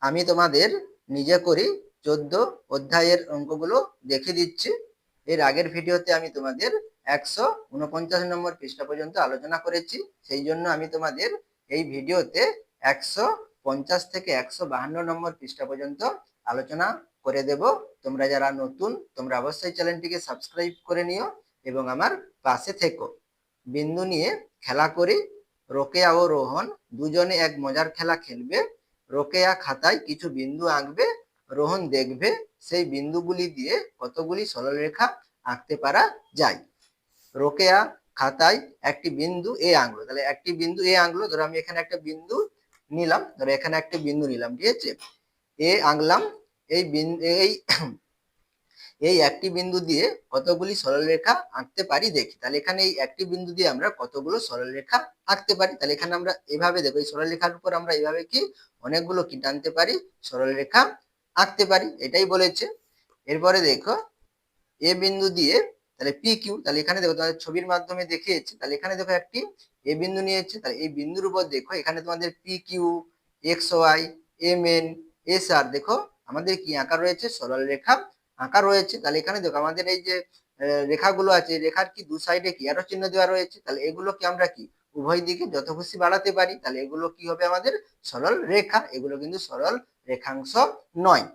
আমি তোমাদের নিজে করি 14 অধ্যায়ের অঙ্কগুলো দেখে দিচ্ছি। এর আগের ভিডিওতে আমি তোমাদের 149 নম্বর পৃষ্ঠা পর্যন্ত আলোচনা করেছি, সেই জন্য আমি তোমাদের এই ভিডিওতে 150 থেকে 152 নম্বর পৃষ্ঠা পর্যন্ত আলোচনা করে দেব। তোমরা যারা নতুন, তোমরা অবশ্যই চ্যানেলটিকে সাবস্ক্রাইব করে নিও এবং আমার পাশে থেকো। বিন্দু নিয়ে খেলা করি। রোকেয়া ও রোহন দুজনে এক মজার খেলা খেলবে। রোকেয়া খাতায় কিছু বিন্দু আঁকবে, রোহন দেখবে সেই বিন্দুগুলি দিয়ে কতগুলি সরলরেখা আঁকতে পারা যায়। রোকেয়া খাতায় একটি বিন্দু এ আঁকলো, তাহলে একটি বিন্দু এ আঁকলো। ধরো আমি এখানে একটা বিন্দু নিলাম, ধরো এখানে একটা বিন্দু নিলাম, ঠিক আছে, এ আঁকলাম। এই এই একটি বিন্দু দিয়ে কতগুলি সরলরেখা আঁকতে পারি দেখি। তাহলে এখানে এই একটি বিন্দু দিয়ে আমরা কতগুলো সরলরেখা আঁকতে পারি। তাহলে এখানে আমরা এভাবে দেখো, এই সরলরেখার উপর আমরা এইভাবে কি অনেকগুলো কি টানতে পারি, সরলরেখা আঁকতে পারি, এটাই বলেছে। এরপরে দেখো এ বিন্দু দিয়ে, তাহলে পি কিউ, তাহলে এখানে দেখো তোমাদের ছবির মাধ্যমে দেখিয়েছি। তাহলে এখানে দেখো একটি এ বিন্দু নিয়েছে, তাহলে এই বিন্দুর উপর দেখো এখানে তোমাদের P Q, X Y, M N, S R, দেখো আমাদের কি আঁকা রয়েছে, সরলরেখা আঁকা রয়েছে। তাহলে এখানে দেখো আমাদের এই যে রেখাগুলো আছে, রেখার কি দু সাইডে কি অ্যারো চিহ্ন দেওয়া রয়েছে। তাহলে এগুলোকে আমরা কি উভয় দিকে যত খুশি বাড়াতে পারি। তাহলে এগুলো কি হবে আমাদের সরল রেখা, এগুলো কিন্তু সরল রেখাংশ নয়।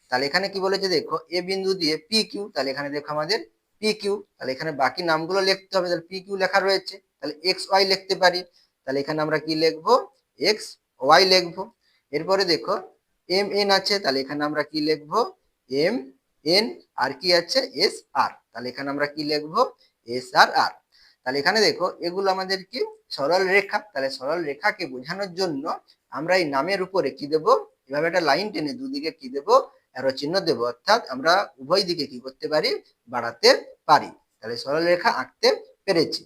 তাহলে এখানে কি বলেছে দেখো, এ বিন্দু দিয়ে পি কিউ, তাহলে এখানে দেখো আমাদের পি কিউ, তাহলে এখানে বাকি নামগুলো লিখতে হবে। তাহলে পি কিউ লেখা রয়েছে, তাহলে এক্স ওয়াই লিখতে পারি। তাহলে এখানে আমরা কি লিখবো, এক্স ওয়াই লিখবো। এরপরে দেখো এম এন আছে, তাহলে এখানে আমরা কি লিখবো, এম এন, আর কি আছে, এস আর, তাহলে এখানে আমরা কি লিখবো, এস আর আর। তাহলে এখানে দেখো এগুলো আমাদের কি সরল রেখা। তাহলে সরল রেখাকে বোঝানোর জন্য আমরা এই নামের উপরে কি দেব, এভাবে একটা লাইন টেনে দুদিকে কি দেব, অ্যারো চিহ্ন দেব, অর্থাৎ আমরা উভয় দিকে কি করতে পারি, বাড়াতে পারি। তাহলে সরলরেখা আঁকতে পেরেছি।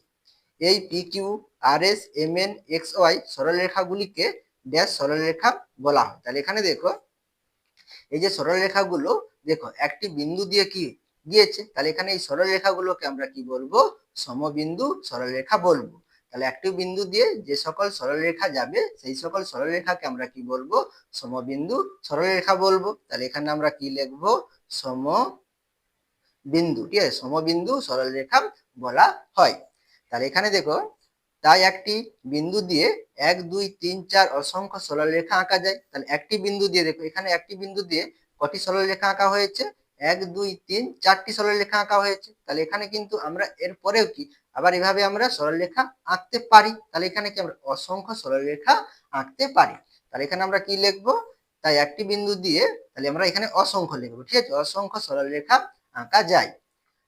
এই P Q, R S, M N, X Y সরলরেখাগুলিকে ড্যাশ সরলরেখা বলা হয়। তাহলে এখানে দেখো এই যে সরলরেখাগুলো দেখো একটি বিন্দু দিয়ে কি দিয়েছে, তাহলে এখানে এই সরলরেখাগুলোকে আমরা কি বলবো, সমবিন্দু সরলরেখা বলবো। তাহলে একটি বিন্দু দিয়ে যে সকল সরলরেখা যাবে সেই সকল সরলরেখাকে আমরা কি বলবো, সমবিন্দু সরলরেখা বলবো। তাহলে এখানে আমরা কি লিখবো, সমবিন্দু, ঠিক আছে, সমবিন্দু সরলরেখা বলা হয়। তাহলে এখানে দেখো তাই একটি বিন্দু দিয়ে 1 2 3 4 অসংখ্য সরলরেখা আঁকা যায়। তাহলে একটি বিন্দু দিয়ে দেখো এখানে একটি বিন্দু দিয়ে কটি সরলরেখা আঁকা হয়েছে, 1 2 3 4টি সরলরেখা আঁকা হয়েছে। তাহলে এখানে কিন্তু আমরা এর পরেও কি আবার এভাবে আমরা সরলরেখা আঁকতে পারি। তাহলে এখানে কি আমরা অসংখ্য সরলরেখা আঁকতে পারি। তাহলে এখানে আমরা কি লিখবো, তাই একটি বিন্দু দিয়ে, তাহলে আমরা এখানে অসংখ্য লিখবো, ঠিক আছে, অসংখ্য সরলরেখা আঁকা যায়।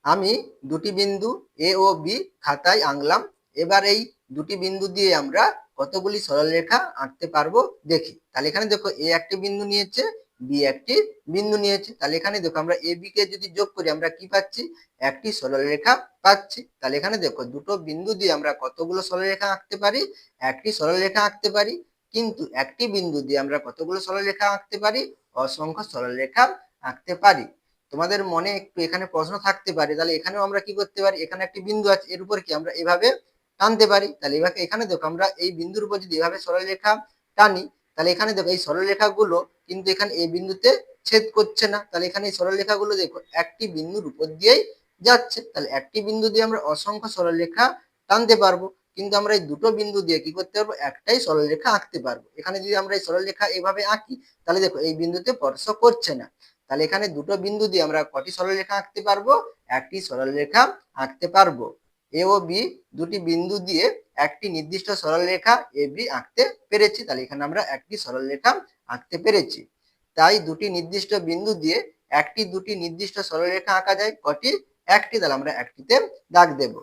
আমি দুটি বিন্দু এ ও বি খাতায় আঁকলাম। এবার এই দুটি বিন্দু দিয়ে আমরা কতগুলি সরলরেখা আঁকতে পারবো দেখি। তাহলে এখানে দেখো এ একটি বিন্দু নিয়েছে, বি একটি বিন্দু নিয়েছে। তাহলে এখানে দেখো আমরা এ বি কে যদি যোগ করি আমরা কি পাচ্ছি, একটি সরলরেখা পাচ্ছি। তাহলে এখানে দেখো দুটো বিন্দু দিয়ে আমরা কতগুলো সরলরেখা আঁকতে পারি, একটি সরলরেখা আঁকতে পারি। কিন্তু একটি বিন্দু দিয়ে আমরা কতগুলো সরলরেখা আঁকতে পারি, অসংখ্য সরলরেখা আঁকতে পারি। তোমাদের মনে একটু এখানে প্রশ্ন থাকতে পারে, তাহলে এখানেও আমরা কি করতে পারি, এখানে একটি বিন্দু আছে, এর উপর কি আমরা এভাবে টানতে পারি। তাহলে এভাবে এখানে দেখো আমরা এই বিন্দুর উপর যদি এভাবে সরলরেখা টানি, তাহলে এখানে দেখো এই সরলরেখাগুলো কিন্তু এখানে এই বিন্দুতে ছেদ করছে না। তাহলে এখানে এই সরলরেখাগুলো দেখো একটি বিন্দুর উপর দিয়েই যাচ্ছে। তাহলে একটি বিন্দু দিয়ে আমরা অসংখ্য সরলরেখা টানতে পারবো, কিন্তু আমরা এই দুটো বিন্দু দিয়ে কি করতে পারবো, একটাই সরলরেখা আঁকতে পারবো। এখানে যদি আমরা এই সরলরেখা এইভাবে আঁকি, তাহলে দেখো এই বিন্দুতে স্পর্শ করছে না। তাহলে এখানে দুটো বিন্দু দিয়ে আমরা কটি সরলরেখা আঁকতে পারবো, একটি সরলরেখা আঁকতে পারবো। এ ও বি দুটি বিন্দু দিয়ে একটি নির্দিষ্ট সরলরেখা এ বি আঁকতে পেরেছি। তাহলে এখানে আমরা একটি সরলরেখা আঁকতে পেরেছি। তাই দুটি নির্দিষ্ট বিন্দু দিয়ে একটি দুটি নির্দিষ্ট সরলরেখা আঁকা যায় কটি, একটি। তাহলে আমরা একটিতে দাগ দেব।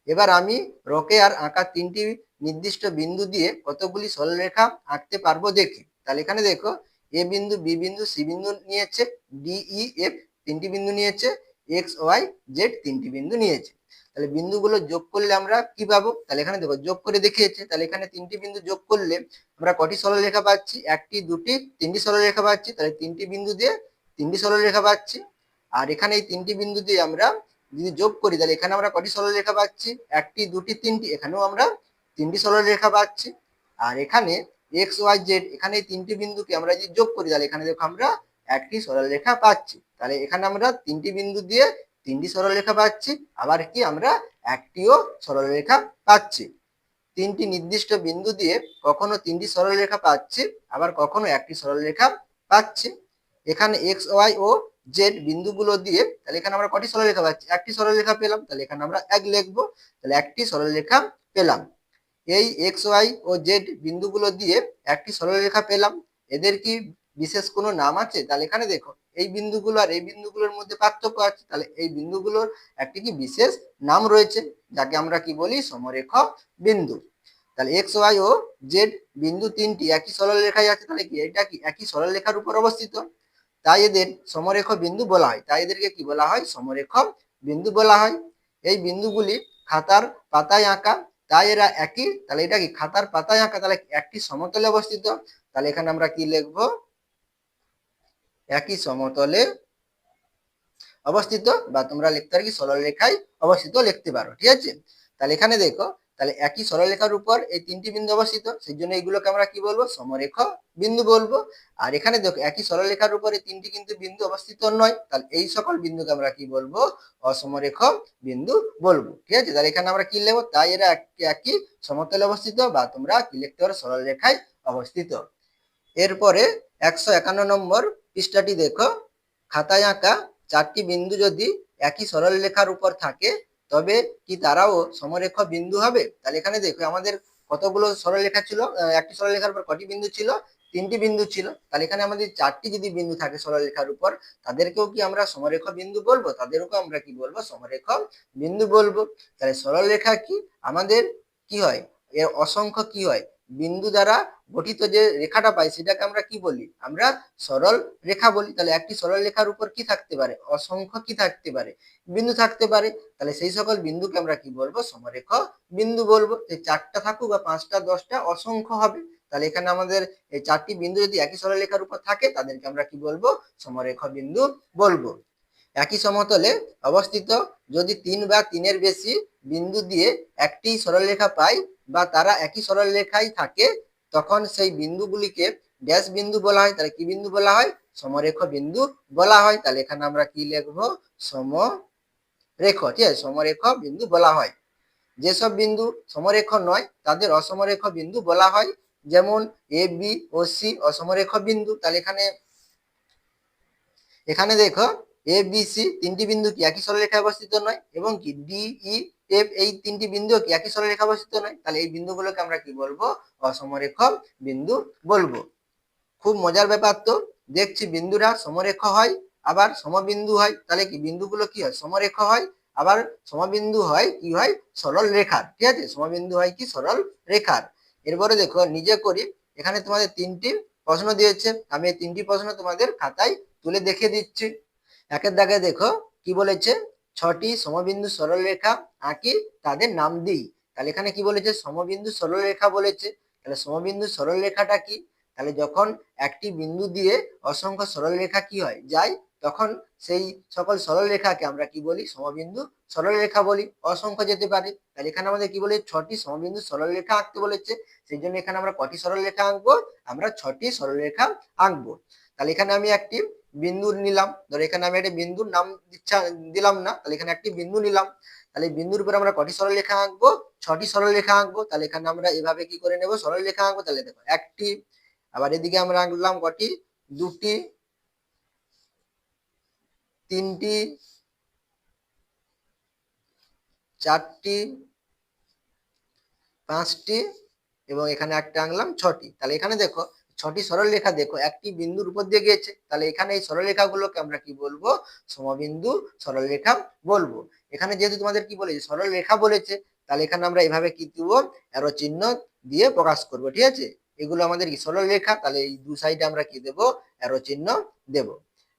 এবার আমি রোকেয়ার আঁকা তিনটি নির্দিষ্ট বিন্দু দিয়ে কতগুলি সরলরেখা আঁকতে পারবো দেখি। তাহলে এখানে দেখো এ বিন্দু, বি বিন্দু, সি বিন্দু নিয়েছে, ডি ই এফ তিনটি বিন্দু নিয়েছে, এক্স ওয়াই জেড তিনটি বিন্দু নিয়েছে। তাহলে বিন্দুগুলো যোগ করলে আমরা কি পাবো, তাহলে এখানে দেখো যোগ করে দেখিয়েছে। তাহলে এখানে তিনটি বিন্দু যোগ করলে আমরা কটি সরলরেখা পাচ্ছি, একটি দুটি তিনটি সরলরেখা পাচ্ছি। তাহলে তিনটি বিন্দু দিয়ে তিনটি সরলরেখা পাচ্ছি। আর এখানে এই তিনটি বিন্দু দিয়ে আমরা যদি যোগ করি, তাহলে এখানে আমরা কটি সরলরেখা পাচ্ছি, একটি দুটি তিনটি, এখানেও আমরা তিনটি সরলরেখা পাচ্ছি। আর এখানে এক্স ওয়াই জেড, এখানে এই তিনটি বিন্দুকে আমরা যদি যোগ করি তাহলে এখানে দেখো আমরা একটি সরলরেখা পাচ্ছি। তাহলে এখানে আমরা তিনটি বিন্দু দিয়ে তিনটি সরলরেখা পাচ্ছি, আবার কি আমরা একটিও সরলরেখা পাচ্ছি। তিনটি নির্দিষ্ট বিন্দু দিয়ে কখনো তিনটি সরলরেখা পাচ্ছি, আবার কখনো একটি সরলরেখা পাচ্ছি। এখানে এক্স ওয়াই ও জেড বিন্দুগুলো দিয়ে তাহলে এখানে আমরা কটি সরলরেখা পাচ্ছি? একটি সরলরেখা পেলাম, তাহলে এখানে আমরা এক লিখবো, তাহলে একটি সরলরেখা পেলাম। এই এক্স ওয়াই ও জেড বিন্দুগুলো দিয়ে একটি সরলরেখা পেলাম, এদের কি বিশেষ কোনো নাম আছে? তাহলে এখানে দেখো এই বিন্দুগুলো আর এই বিন্দুগুলোর মধ্যে পার্থক্য আছে, তাহলে এই বিন্দুগুলোর একটি কি বিশেষ নাম রয়েছে, যাকে আমরা কি বলি? সমরেখ বিন্দু। তাহলে এক্স ওয়াই ও জেড বিন্দু তিনটি একই সরলরেখায় আছে, তাহলে কি এটা কি একই সরলরেখার উপর অবস্থিত, তাই এদের সমরেখ বিন্দু বলা হয়। তাই এদেরকে কি বলা হয়? সমরেখ বিন্দু বলা হয়। এই বিন্দুগুলি খাতার পাতায় আঁকা, তাই এরা একই, তাহলে এটা কি খাতার পাতায় আঁকা, তাহলে একটি সমতলে অবস্থিত। তাহলে এখানে আমরা কি লিখবো? একই সমতলে অবস্থিত, বা তোমরা লিখতে পারো কি সরলরেখায় অবস্থিত লিখতে পারো, ঠিক আছে। তাহলে এখানে দেখো, তাহলে একই সরলরেখার উপর এই তিনটি বিন্দু অবস্থিত, সেই জন্য এগুলোকে আমরা কি বলবো? সমরেখ বিন্দু বলবো। আর এখানে দেখো একই সরলরেখার উপরে তিনটি কিন্তু বিন্দু অবস্থিত নয়, তাহলে এই সকল বিন্দুকে আমরা কি বলবো? অসমরেখ বিন্দু বলবো, ঠিক আছে। তাহলে এখানে আমরা কি লিখবো? তাই এরা একই সমতলে অবস্থিত, বা তোমরা কি লিখতে পারো? সরলরেখায় অবস্থিত। এরপরে 151 নম্বর পৃষ্ঠাটি দেখো, খাতায় আঁকা চারটি বিন্দু যদি একই সরলরেখার উপর থাকে তবে কি তারাও সমরেখ বিন্দু হবে? তাহলে এখানে দেখো আমাদের কতগুলো সরলরেখা ছিল? একটি সরলরেখার উপর কটি বিন্দু ছিল? তিনটি বিন্দু ছিল। তাহলে এখানে আমাদের চারটি যদি বিন্দু থাকে সরলরেখার উপর, তাদেরকেও কি আমরা সমরেখ বিন্দু বলবো? তাদেরকেও আমরা কি বলবো? সমরেখ বিন্দু বলবো। তাহলে সরলরেখা কি আমাদের কি হয়? এর অসংখ্য কি হয়? বিন্দু দ্বারা গঠিত যে রেখাটা পাই সেটাকে আমরা কি বলি? আমরা সরল রেখা বলি। তাহলে একটি সরল রেখার উপর কি থাকতে পারে? অসংখ্য কি থাকতে পারে? বিন্দু থাকতে পারে। তাহলে সেই সকল বিন্দুকে আমরা কি বলবো? সমরেখ বিন্দু বলবো। এই চারটা থাকুক বা পাঁচটা, 10টা, অসংখ্য হবে। তাহলে এখানে আমাদের এই চারটি বিন্দু যদি একই সরল রেখার উপর থাকে তাদেরকে আমরা কি বলবো? সমরেখ বিন্দু বলবো। একই সমতলে অবস্থিত যদি 3 বা 3-এর বেশি বিন্দু দিয়ে একটি সরলরেখা পাই, বা তারা একই সরলরেখায় থাকে, তখন সেই বিন্দুগুলিকে ড্যাশ বিন্দু বলা হয়। তাহলে কি বিন্দু বলা হয়? সমরেখ বিন্দু বলা হয়। তাহলে এখানে আমরা কি লিখবো? সমরেখ, ঠিক আছে, সমরেখ বিন্দু বলা হয়। যেসব বিন্দু সমরেখ নয় তাদের অসমরেখ বিন্দু বলা হয়, যেমন এ বি ও সি অসমরেখ বিন্দু। তাহলে এখানে দেখো এ বি সি তিনটি বিন্দু কি একই সরলরেখায় অবস্থিত নয়, এবং কি ডি ই এফ এই তিনটি বিন্দু কি একই সরলরেখায় অবস্থিত নয়। তাহলে এই বিন্দুগুলোকে আমরা কি বলবো? অসমরেখ বিন্দু বলবো। খুব মজার ব্যাপার তো, দেখছি বিন্দুরা সমরেখ হয় আবার সমবিন্দু হয়। তাহলে কি বিন্দুগুলো কি হয়? সমরেখ হয়, আবার সমবিন্দু হয় কি হয়? সরল রেখার, ঠিক আছে, সমবিন্দু হয় কি? সরল রেখার। এরপরে দেখো নিজে করি, এখানে তোমাদের তিনটি প্রশ্ন দিয়েছে, আমি এই তিনটি প্রশ্ন তোমাদের খাতায় তুলে দেখিয়ে দিচ্ছি। একের দাগে দেখো কি বলেছে? 6টি সমবিন্দু সরলরেখা আঁকি তাদের নাম দিই। তাহলে এখানে কি বলেছে? সমবিন্দু সরলরেখা বলেছে। তাহলে সমবিন্দু সরলরেখাটা কি? তাহলে যখন একটি বিন্দু দিয়ে অসংখ্য সরলরেখা কি হয়? যায়, তখন সেই সকল সরলরেখাকে আমরা কি বলি? সমবিন্দু সরলরেখা বলি। অসংখ্য যেতে পারে। তাহলে এখানে আমাদের কি বলে? 6টি সমবিন্দু সরলরেখা আঁকতে বলেছে, সেই জন্য এখানে আমরা কটি সরলরেখা আঁকবো? আমরা 6টি সরলরেখা আঁকবো। তাহলে এখানে আমি একটি বিন্দু নিলাম, ধর এখানে আমি একটা বিন্দুর নাম দিলাম না, তাহলে এখানে একটি বিন্দু নিলাম। তাহলে বিন্দুর উপর আমরা কটি সরলরেখা আঁকবো? 6টি সরলরেখা আঁকবো। তাহলে এখানে আমরা এভাবে কি করে নেব? সরলরেখা আঁকবো। তাহলে দেখো একটি, আবার এদিকে আমরা আঁকলাম কটি? দুটি, তিনটি, চারটি, পাঁচটি, এবং এখানে একটা আঁকলাম 6টি। তাহলে এখানে দেখো 6টি সরলরেখা দেখো একটি বিন্দুর উপর দিয়ে গিয়েছে। তাহলে এখানে এই সরলরেখাগুলোকে আমরা কি বলবো? সমবিন্দু সরলরেখা বলবো। এখানে যেহেতু তোমাদের কি বলেছে? সরলরেখা বলেছে, তাহলে এখানে আমরা এভাবে কি দেবো? অ্যারো চিহ্ন দিয়ে প্রকাশ করব, ঠিক আছে। এগুলো আমাদের কি? সরলরেখা। তাহলে এই দু সাইডে আমরা কি দেব? অ্যারো চিহ্ন দেব।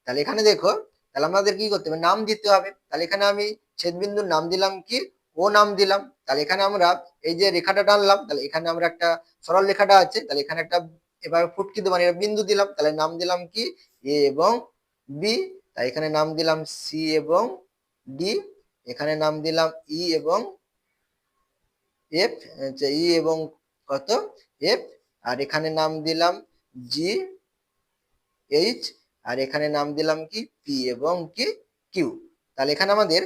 তাহলে এখানে দেখো, তাহলে আমাদের কি করতে হবে? নাম দিতে হবে। তাহলে এখানে আমি ছেদবিন্দুর নাম দিলাম কি? ও নাম দিলাম। তাহলে এখানে আমরা এই যে রেখাটা টানলাম, তাহলে এখানে আমরা একটা সরল রেখাটা আছে, তাহলে এখানে একটা এবার ফুটকি মানে বিন্দু দিলাম, তাহলে নাম দিলাম কি? এ এবং বি। তাই এখানে নাম দিলাম সি এবং ডি। এখানে নাম দিলাম ই এবং এফ, ই এবং কত? এফ। আর এখানে নাম দিলাম জি এইচ, আর এখানে নাম দিলাম কি পি এবং কি কিউ। তাহলে এখানে আমাদের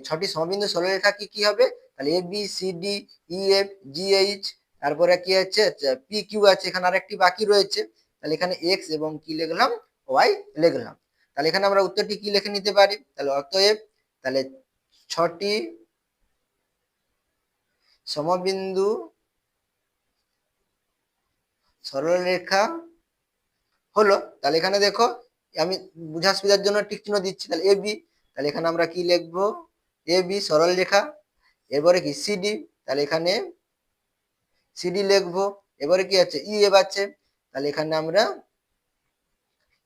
6টি সমবিন্দু সরলরেখা কি কি হবে, তাহলে A B C D E F G H, তারপরে কি আছে পি কিউ আছে, এখানে আরেকটি বাকি রয়েছে। তাহলে এখানে এক্স এবং কি লিখলাম, ওয়াই লিখলাম। তাহলে এখানে আমরা উত্তরটি কি লিখে নিতে পারি, তাহলে অতএব তাহলে 6টি সমবিন্দু সরলরেখা হলো। তাহলে এখানে দেখো আমি বুঝার সুবিধার জন্য টিক চিহ্ন দিচ্ছি, তাহলে এ বি, তাহলে এখানে আমরা কি লিখবো, এ বি সরল রেখা। এরপরে কি সিডি, তাহলে এখানে সিডি লিখবো। এবারে কি আছে ই এফ আছে, তাহলে এখানে আমরা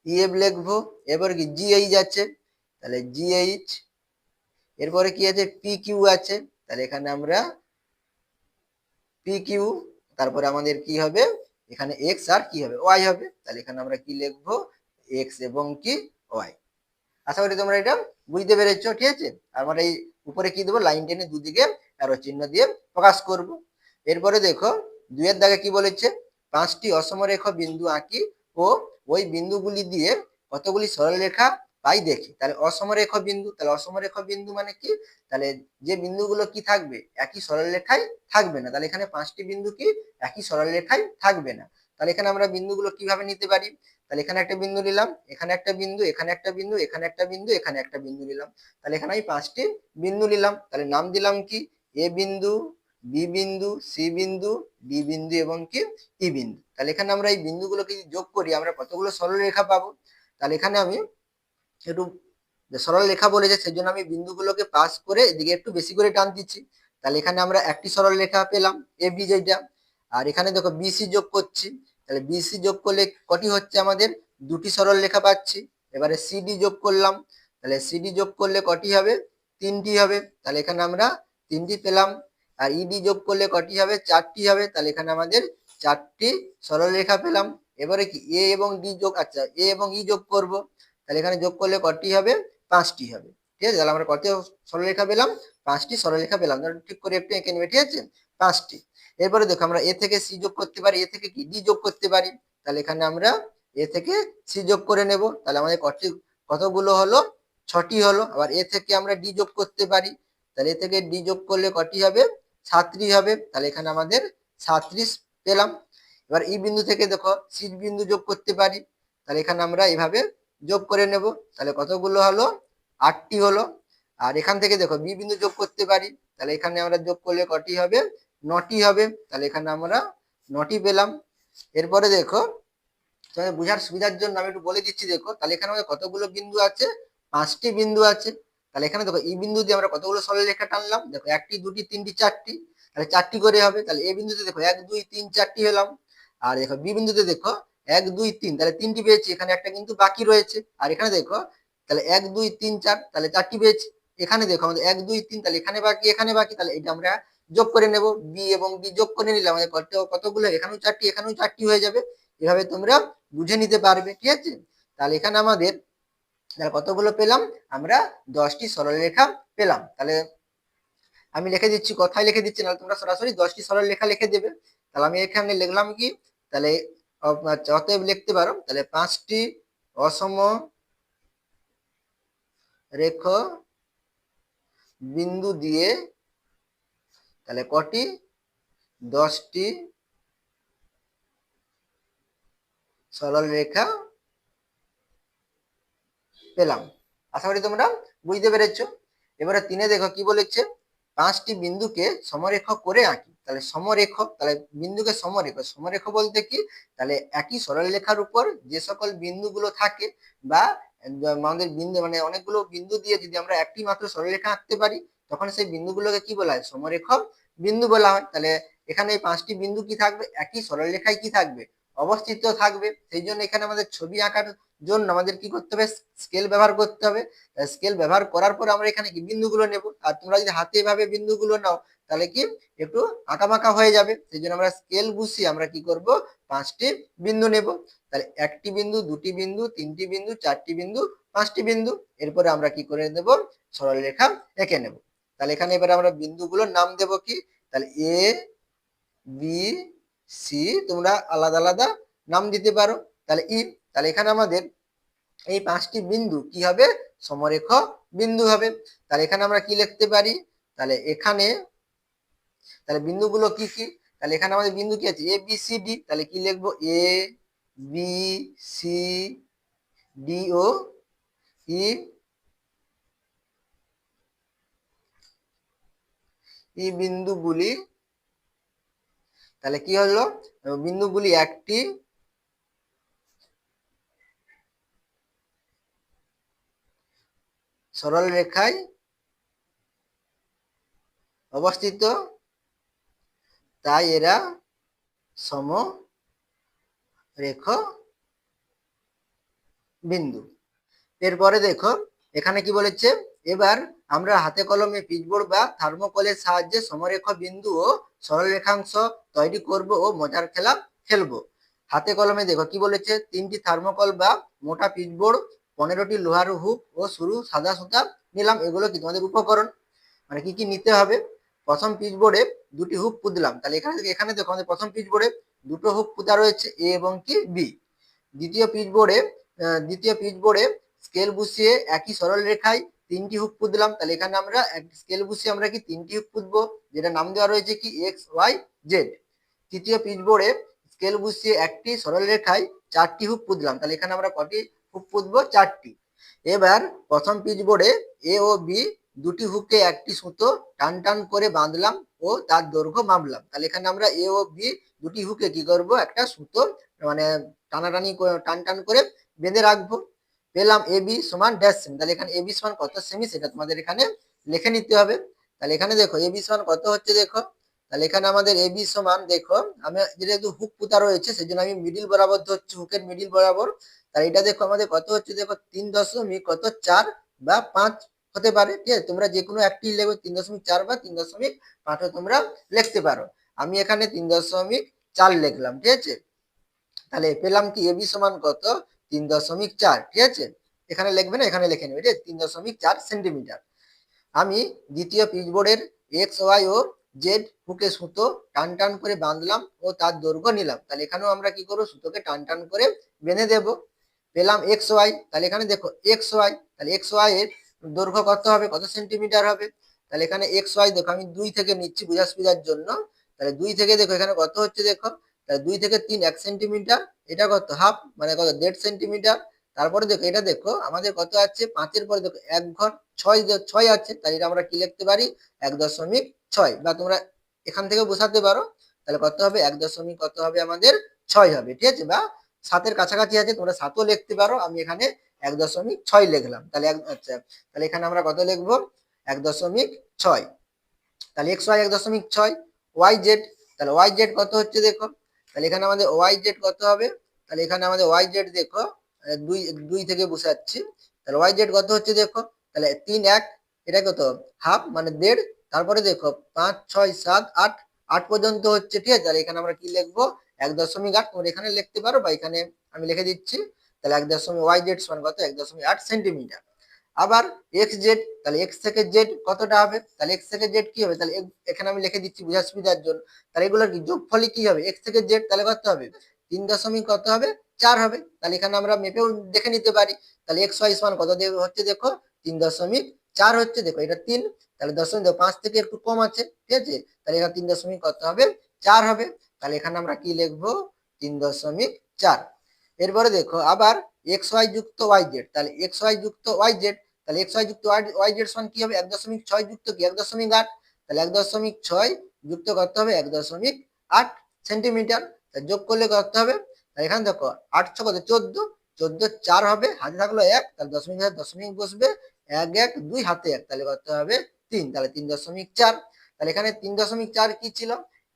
ই এফ লিখবো। এরপরে কি জি এইচ আছে, তাহলে জি এইচ। এরপরে কি আছে পি কিউ আছে, তাহলে এখানে আমরা পি কিউ। তারপরে আমাদের কি হবে, এখানে এক্স আর কি হবে, ওয়াই হবে। তাহলে এখানে আমরা কি লিখবো, এক্স এবং কি ওয়াই। আশা করি তোমরা এটা বুঝতে পেরেছো, ঠিক আছে। আমরা এই উপরে কি দেবো, লাইন টেনে দুদিকে অ্যারো চিহ্ন দিয়ে প্রকাশ করব। এরপরে দেখো 2 এর দাগে কি বলেছে, 5টি অসমরেখ বিন্দু আঁকি ও ওই বিন্দুগুলি দিয়ে কতগুলি সরলরেখা পাই দেখি। তাহলে অসমরেখ বিন্দু, তাহলে অসমরেখ বিন্দু মানে কি, তাহলে যে বিন্দুগুলো কি থাকবে, একই সরলরেখায় থাকবে না। তাহলে এখানে 5টি বিন্দু কি একই সরলরেখায় থাকবে না। তাহলে এখানে আমরা বিন্দুগুলো কিভাবে নিতে পারি, তাহলে এখানে একটা বিন্দু নিলাম, এখানে একটা বিন্দু, এখানে একটা বিন্দু, এখানে একটা বিন্দু, এখানে একটা বিন্দু নিলাম। তাহলে এখানে আমি 5টি বিন্দু নিলাম। তাহলে নাম দিলাম কি এ বিন্দু, বি বিন্দু, সি বিন্দু, ডি বিন্দু এবং কি ই বিন্দু। তাহলে এখানে আমরা এই বিন্দুগুলোকে যদি যোগ করি আমরা কতগুলো সরলরেখা পাবো। তাহলে এখানে আমি একটু সরল রেখা বলেছে সেজন্য আমি বিন্দুগুলোকে পাস করে এদিকে একটু বেশি করে টান দিচ্ছি। তাহলে এখানে আমরা একটি সরল রেখা পেলাম এ বি যেটা। আর এখানে দেখো বিসি যোগ করছি, তাহলে বিসি যোগ করলে কটি হচ্ছে আমাদের, 2টি সরল রেখা পাচ্ছি। এবারে সিডি যোগ করলাম, তাহলে সিডি যোগ করলে কটি হবে, 3টি হবে। তাহলে এখানে আমরা 3টি পেলাম। আর ইডি যোগ করলে কটি হবে, 4টি হবে। তাহলে এখানে আমাদের 4টি সরল রেখা পেলাম। এবারে কি এ এবং ডি যোগ, আচ্ছা এ এবং ই যোগ করব, তাহলে এখানে যোগ করলে কটি হবে, 5টি হবে। ঠিক আছে, তাহলে আমরা কত সরলরেখা পেলাম, 5টি সরলরেখা পেলাম। ঠিক করে একটু এঁকে নেবে, ঠিক আছে, 5টি। এরপরে দেখো আমরা এ থেকে সি যোগ করতে পারি, এ থেকে কি ডি যোগ করতে পারি। তাহলে এখানে আমরা এ থেকে সি যোগ করে নেব। তাহলে আমাদের কতগুলো হলো, 6টি হলো। আবার এ থেকে আমরা ডি যোগ করতে পারি, তাহলে এ থেকে ডি যোগ করলে কটি হবে, 7টি হবে। তাহলে এখানে আমাদের 37 পেলাম। এবার ই বিন্দু থেকে দেখো সি বিন্দু যোগ করতে পারি, তাহলে এখানে আমরা এইভাবে যোগ করে নেব। তাহলে কতগুলো হলো, 8টি হলো। আর এখান থেকে দেখো বি বিন্দু যোগ করতে পারি, তাহলে এখানে আমরা যোগ করলে কটি হবে, 9টি হবে। তাহলে এখানে আমরা 9টি পেলাম। এরপরে দেখো তোমাদের বোঝার সুবিধার জন্য আমি একটু বলে দিচ্ছি, দেখো তাহলে এখানে আমাদের কতগুলো বিন্দু আছে, 5টি বিন্দু আছে। তাহলে এখানে দেখো ই বিন্দু দিয়ে আমরা কতগুলো সরলরেখা টানলাম, দেখো 1টি 2টি 3টি 4টি, তাহলে 4টি করে হবে। তাহলে এ বিন্দুতে দেখো 1 2 3 4টি হলাম। আর দেখো বি বিন্দুতে দেখো 1 2 3, তাহলে 3টি পেয়েছি, এখানে একটা কিন্তু বাকি রয়েছে। আর এখানে দেখো তাহলে 1 2 3 4, তাহলে 4টি পেয়েছি। এখানে দেখো আমাদের 1 2 3, তাহলে এখানে বাকি এখানে বাকি, তাহলে এটা আমরা যোগ করে নেব, বি এবং বি যোগ করে নিলাম, আমাদের কতগুলো, এখানেও 4টি এখানেও 4টি হয়ে যাবে। এভাবে তোমরা বুঝে নিতে পারবে, ঠিক আছে। তাহলে এখানে আমাদের কতগুলো পেলাম, আমরা 10টি সরলরেখা পেলাম। তাহলে আমি লিখে দিচ্ছি, কথায় লিখে দিচ্ছি, না তোমরা সরাসরি 10টি সরলরেখা লিখে দেবে। তাহলে আমি এখানে লিখলাম কি, তাহলে অতএব লিখতে পারো, তাহলে 5টি অসম রেখ বিন্দু দিয়ে তাহলে কটি, 10টি সরলরেখা পেলাম। আশা করি তোমরা বুঝতে পেরেছো। এবারে 3-এ দেখো কি বলেছে, 5টি বিন্দুকে সমরেখ করে আঁকি। তাহলে সমরেখ, তাহলে বিন্দুকে সমরেখ, সমরেখ বলতে কি, তাহলে একই সরলরেখার উপর যে সকল বিন্দুগুলো থাকে বা আমাদের বিন্দু মানে অনেকগুলো বিন্দু দিয়ে যদি আমরা একটি মাত্র সরলরেখা আঁকতে পারি তখন সেই বিন্দুগুলোকে কি বলা হয়, সমরেখ বিন্দু বলা হয়। তাহলে এখানে এই 5টি বিন্দু কি থাকবে, একই সরলরেখায় কি থাকবে, অবস্থিত থাকবে। সেই জন্য এখানে আমাদের ছবি আঁকার জন্য আমাদের কি করতে হবে, স্কেল ব্যবহার করতে হবে। স্কেল ব্যবহার করার পর আমরা এখানে কি বিন্দুগুলো নেব। আর তোমরা যদি হাতে এভাবে বিন্দুগুলো নাও তাহলে কি একটু আঁকাবাঁকা হয়ে যাবে। সেই জন্য আমরা স্কেল বসিয়ে আমরা কি করব, 5টি বিন্দু নেব। তাহলে 1টি বিন্দু, 2টি বিন্দু, 3টি বিন্দু, 4টি বিন্দু, 5টি বিন্দু। এরপরে আমরা কি করে দেব, সরলরেখা এঁকে নেব। তাহলে এখানে এবারে আমরা বিন্দুগুলোর নাম দেব কি, তাহলে এ বি সি তোমরা আলাদা আলাদা নাম দিতে পারো। তাহলে ই, তাহলে এখানে আমাদের এই 5টি বিন্দু কি হবে, সমরেখ বিন্দু হবে। তাহলে এখানে আমরা কি লিখতে পারি, তাহলে এখানে তাহলে বিন্দুগুলো কি কি, তাহলে এখানে আমাদের বিন্দু কি আছে, এ বি সি ডি। তাহলে কি লিখবো, এ বি সি ডি ও ই, এই বিন্দুগুলি তাহলে কি হলো, বিন্দুগুলি একটি সরল রেখায় অবস্থিত, তাই এরা সমরেখ বিন্দু। এরপরে দেখো এখানে কি বলেছে, এবার আমরা হাতে কলমে পিচবোর্ড বা থার্মোকলের সাহায্যে সমরেখ বিন্দু ও সরল রেখাংশ তৈরি করব ও মজার খেলা খেলবো। হাতে কলমে দেখো কি বলেছে, 3টি থার্মোকল বা মোটা পিচবোর্ড, 15টি লোহার হুক ও সরু সাদা সুতা নিলাম। এগুলো কি তোমাদের উপকরণ, মানে কি কি নিতে হবে। প্রথম পিচবোর্ডে 2টি হুক পুঁতলাম। তাহলে এখানে দেখো আমাদের প্রথম পিচবোর্ডে 2টো হুক পুঁতা রয়েছে, এ এবং কি বি। দ্বিতীয় পিচবোর্ডে দ্বিতীয় পিচবোর্ডে স্কেল বসিয়ে একই সরল রেখায় 3টি হুক পুঁতলাম। তাহলে এখানে আমরা স্কেল বসিয়ে আমরা কি 3টি হুক পুঁতবো, যেটা নাম দেওয়া রয়েছে কি এক্স ওয়াই জেড। তৃতীয় পিচবোর্ডে স্কেল বসিয়ে একটি সরল রেখায় 4টি হুক পুঁতলাম। তাহলে এখানে আমরা কটি হুক পুঁতবো, 4টি। এবার প্রথম পিচবোর্ডে এ ও বি 2টি হুকে একটি সুতো টান টান করে বাঁধলাম ও তার দৈর্ঘ্য মাপলাম। তাহলে এখানে আমরা এ ও বি 2টি হুকে কি করব, একটা সুতো মানে টানাটানি টান টান করে বেঁধে রাখবো। পেলাম এ বি সমান ড্যাশ সেমি। তাহলে এখানে এ বি সমান কত সেমি সেটা তোমাদের এখানে লিখে নিতে হবে। তাহলে এখানে দেখো এ বি সমান কত হচ্ছে দেখো, তাহলে এখানে আমাদের এ বি সমান দেখো, আমি যেহেতু হুক পুঁতা রয়েছে সেই জন্য আমি মিডিল বরাবর ধরছি, হুকের মিডিল বরাবর। তাহলে এটা দেখো আমাদের কত হচ্ছে দেখো, 3.4 বা 5 হতে পারে, ঠিক আছে। তোমরা যে কোনো একটি লিখবে, 3.4 বা 3.5 তোমরা লিখতে পারো। আমি এখানে 3.4 লিখলাম, ঠিক আছে। তাহলে পেলাম কি এবি সমান কত, 3.4, ঠিক আছে। এখানে লিখবে না, এখানে লিখে নেবে, ঠিক আছে, 3.4 সেন্টিমিটার। আমি দ্বিতীয় পিচবোর্ডের এক্স ওয়াই ও জেড হুকে সুতো টান টান করে বাঁধলাম ও তার দৈর্ঘ্য নিলাম। তাহলে এখানেও আমরা কি করবো, সুতোকে টান টান করে বেঁধে দেব। পেলাম এক্স ওয়াই। তাহলে এখানে দেখো এক্স ওয়াই, তাহলে এক্স ওয়াই এর দৈর্ঘ্য কত হবে, কত সেন্টিমিটার হবে। তাহলে এখানে এক্স ওয়াই দেখো আমি 2 থেকে নিচ্ছি বোঝার সুবিধার জন্য। তাহলে 2 থেকে দেখো এখানে কত হচ্ছে দেখো, তাহলে 2 থেকে 3 1 সেন্টিমিটার, এটা কত হাফ মানে কত 1.5 সেন্টিমিটার। তারপরে দেখো এটা দেখো আমাদের কত আছে, 5-এর পরে দেখো 1 ঘর 6 আছে। তাহলে এটা আমরা কি লিখতে পারি, 1.6, বা তোমরা এখান থেকে বসাতে পারো। তাহলে কত হবে, 1. কত হবে আমাদের 6 হবে, ঠিক আছে। বা 7-এর কাছাকাছি আছে, তোমরা 7ও লিখতে পারো। আমি এখানে 1.6 লিখলাম। তাহলে আচ্ছা, তাহলে এখানে আমরা কত লিখবো, 1.6। তাহলে এক্স ওয়াই 1.6, ওয়াই জেড, তাহলে ওয়াই জেড কত হচ্ছে দেখো। তাহলে এখানে আমাদের ওয়াই জেড কত হবে, তাহলে এখানে আমাদের ওয়াই জেড দেখো, দুই দুই থেকে বসাচ্ছি। তাহলে ওয়াই জেড কত হচ্ছে দেখো, তাহলে 3 1, এটা কত হাফ মানে 1.5। তারপরে দেখো 5 6 7 8, 8 পর্যন্ত হচ্ছে, ঠিক আছে। তাহলে এখানে আমরা কি লিখবো, 1.8। তোমরা এখানে লিখতে পারো বা এখানে আমি লিখে দিচ্ছি। তাহলে 1. ওয়াই জেড সমান কত, 1.8 সেন্টিমিটার। আবার এক্স জেড, তাহলে এক্স থেকে জেড কতটা হবে, তাহলে এক্স থেকে জেড কি হবে, তাহলে এখানে আমি লিখে দিচ্ছি বোঝার সুবিধার জন্য। তাহলে এগুলোর কি যোগফলই কি হবে, এক্স থেকে জেড, তাহলে কত হবে, 3. কত হবে 4 হবে। তাহলে এখানে আমরা মেপেও দেখে নিতে পারি। তাহলে এক্স ওয়াই সমান কত হচ্ছে দেখো, 3.4 হচ্ছে দেখো, এটা 3। তাহলে দশমিক দেখো 5 থেকে একটু কম আছে, ঠিক আছে। তাহলে এখানে 3. কত হবে 4 হবে। তাহলে এখানে আমরা কি লিখবো, 3.4। এরপরে দেখো আবার এক্স ওয়াই যুক্ত ওয়াই জেড, তাহলে এক্স ওয়াই যুক্ত ওয়াই জেড, তাহলে এক্স ওয়াই যুক্ত ওয়াই জেড সমান কি হবে, 1.6 যুক্ত কি 1.8। তাহলে 1.6 যুক্ত কত হবে, 1.8 সেন্টিমিটার। যোগ করলে কত হবে, তাহলে এখানে দেখো 8 6 কত 14, 14 4 হবে, হাতে থাকলো 1, তাহলে দশমিক দশমিক বসবে, 1 1 2 হাতে 1, তাহলে কত হবে 3, তাহলে 3.4। তাহলে এখানে 3.4 কি ছিল,